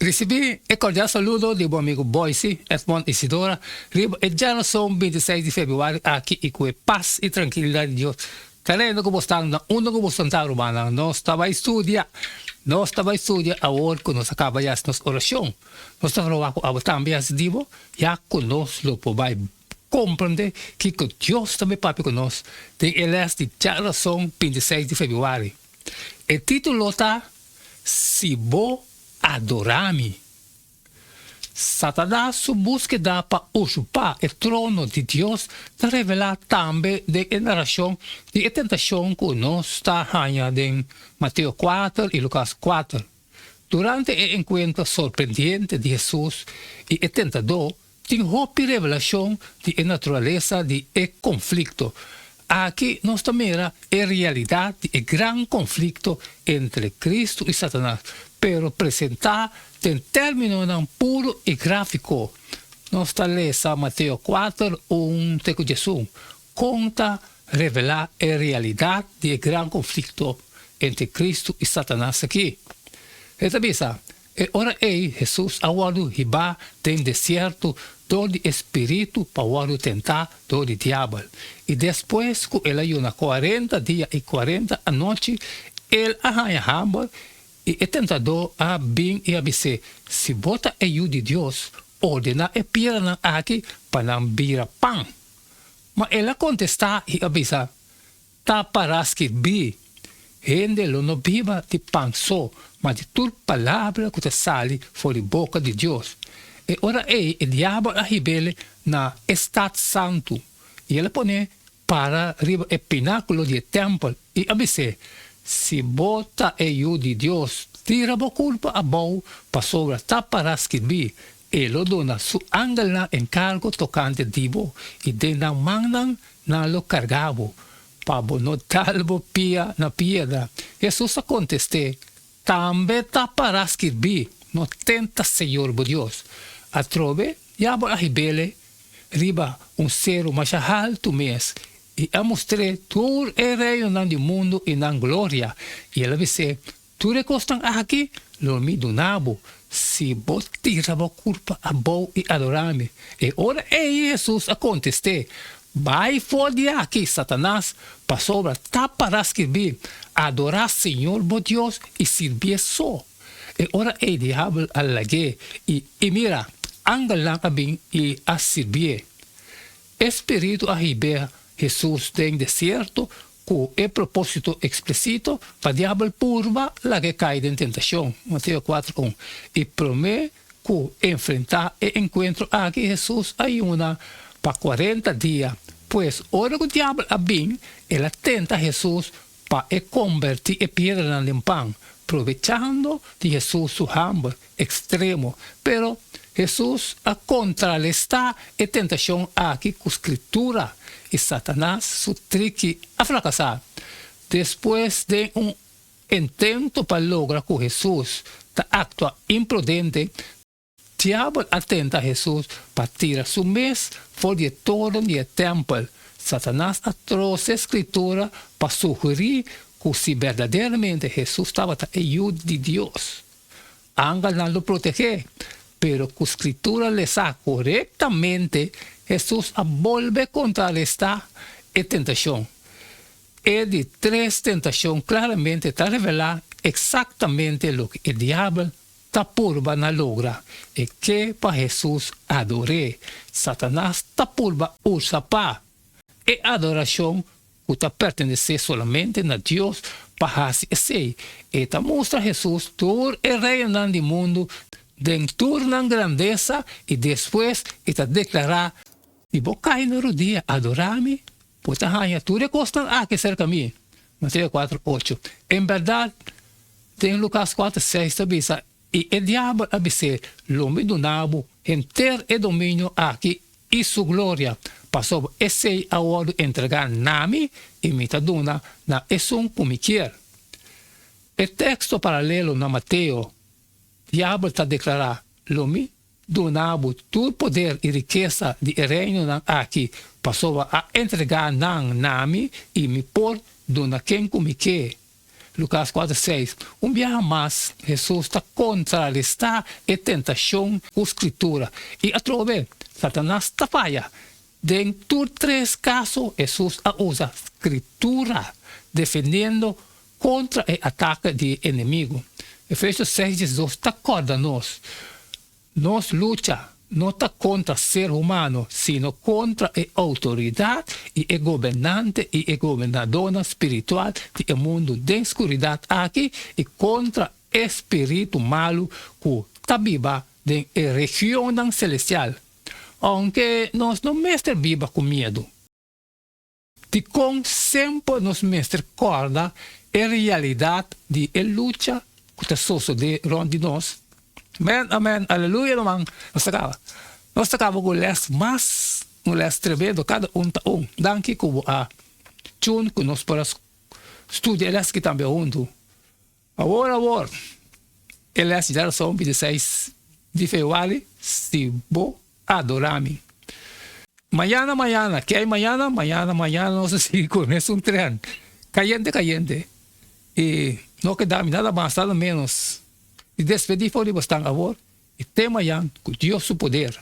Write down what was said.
Recebi e cordial saludo de bom amigo Boise, Edmond Isidora, riba e geração 26 de fevereiro aqui e com paz e tranquilidade de Deus. Querendo que você na onda que você está rumana, nós estava estudar, a hora que nós acaba já nossa oração. Nós estava falando também as divo, já conosco lo vai compreender que Deus também papi conosco. Tem ele de geração 26 de fevereiro. O título está Se vou adorar-me. Satanás su búsqueda para usurpar o trono de Deus está revelar também de narração de tentação que nós está ganhando em Mateus 4 e Lucas 4. Durante o encontro surpreendente de Jesus e o tentador, tem roupa revelação de natureza de conflito. Aqui nós também a realidade de grande conflito entre Cristo e Satanás, pero apresentar em términos puro e gráfico. Nós lemos Mateus 4, texto de Jesus, conta revelar a realidade de grande conflito entre Cristo e Satanás aqui. Esta vez, ora Jesus aguardo riba tem deserto todo espírito para tentar todo diabo. E depois que ele ayuna 40 dias e 40 a noite, ele arranha ramba e o tentador a bem e a dizer, se bota a de Deus, ordena e pira aqui para não vira pão. Mas ele contesta e avisa, tá para escrever, gente não viva de pão só, mas de toda palavra que te sale fora da boca de Deus. E ora o diabo a rebelde na estado santo. E ele põe para riba o pináculo do templo e avisa, se bota eu de Deus, tira a culpa a bom, para sobre para escrever, e lo dona su ángel na encargo tocante divo, e de na mandan na lo cargavo, para no talbo pia na piedra. Jesus a conteste, também para escrever, no tenta Senhor Deus. A trove, diabo a rebelde, riba ser mais alto mês, e a mostrar todo o reino do mundo e na glória. E ela disse, tu recostas aqui, lo me donavo, se vos tirava culpa a bom e adorar-me. E ora Jesus a conteste, vai fora de aqui, Satanás, para sobre para escrever, adorar Senhor Deus e servir só. E ora o diabo alague e mira, angalang abing e a servir. Espírito a ribeira, Jesus tem deserto com o propósito explícito para diabo purva la que cai em tentação. Mateus 4:1. E promete que enfrentar o encontro aqui Jesus ayuna para 40 dias. Pois, ora que o diabo abing, ela tenta Jesus para convertir a pedra em pão, aprovechando de Jesus su hambre extremo. Pero Jesus a contrarrestar a tentação aqui com a escritura e Satanás su trique a fracassar. Depois de intento para lograr que Jesus actua imprudente, diabo atenta a Jesus para tirar su mês fora de todo o templo. Satanás trouxe a escritura para sugerir que se verdadeiramente Jesus estava a ajuda de Deus, Ángel não lo proteger. Pero que a escritura le sa correctamente, Jesus volve contrarrestar a tentação. E de três tentações claramente está revelar exatamente o que o diabo está purba na logra. E que para Jesus adore. Satanás está purba usurpar. E adoração que está pertencer solamente a Deus para assim. E está mostra Jesus todo o reino do mundo de turna grandeza e depois está declarar e vou cair no dia adorar-me pois a tu recostas aqui cerca de mim. Mateus 4:8. Em verdade tem Lucas 4:6 também e o diabo abse lo me donavo ter e domínio aqui e sua glória passou esse a hora entregar nami e me dona na esum como quer. O texto paralelo na Mateus diabo está declarar, lo me donavo todo poder e riqueza de reino aqui, passou a entregar nami e me por dona quem como que. Lucas 4:6. Un viaje más, Jesús está contrarrestar a tentación con escritura. Y a través, Satanás está falla. Dentro de 3 casos, Jesús usa escritura defendiendo contra el ataque del enemigo. Efesios 6:12 está acordando-nos. Nos lucha no está contra el ser humano, sino contra la autoridad y el gobernante y el gobernador espiritual del mundo de oscuridad aquí y contra el espíritu malo que está viva en la región celestial. Aunque nos no mestre viva con miedo. Ticón siempre nos mestre recorda la realidad de la lucha que está de ronde nós. Amén, amén, aleluia, irmão. Nós acaba com les mais, les tremendo, cada tá Danke como a tune que nós para estudar les que também junto. Agora, eles já são 26 de fevereiro, se vou adorar-me. Mañana, que hay mañana, no sé si comienza un tren. Caliente. Y no queda nada más, nada menos. Y despedir por bastante amor. Y tema ya, con Dios su poder.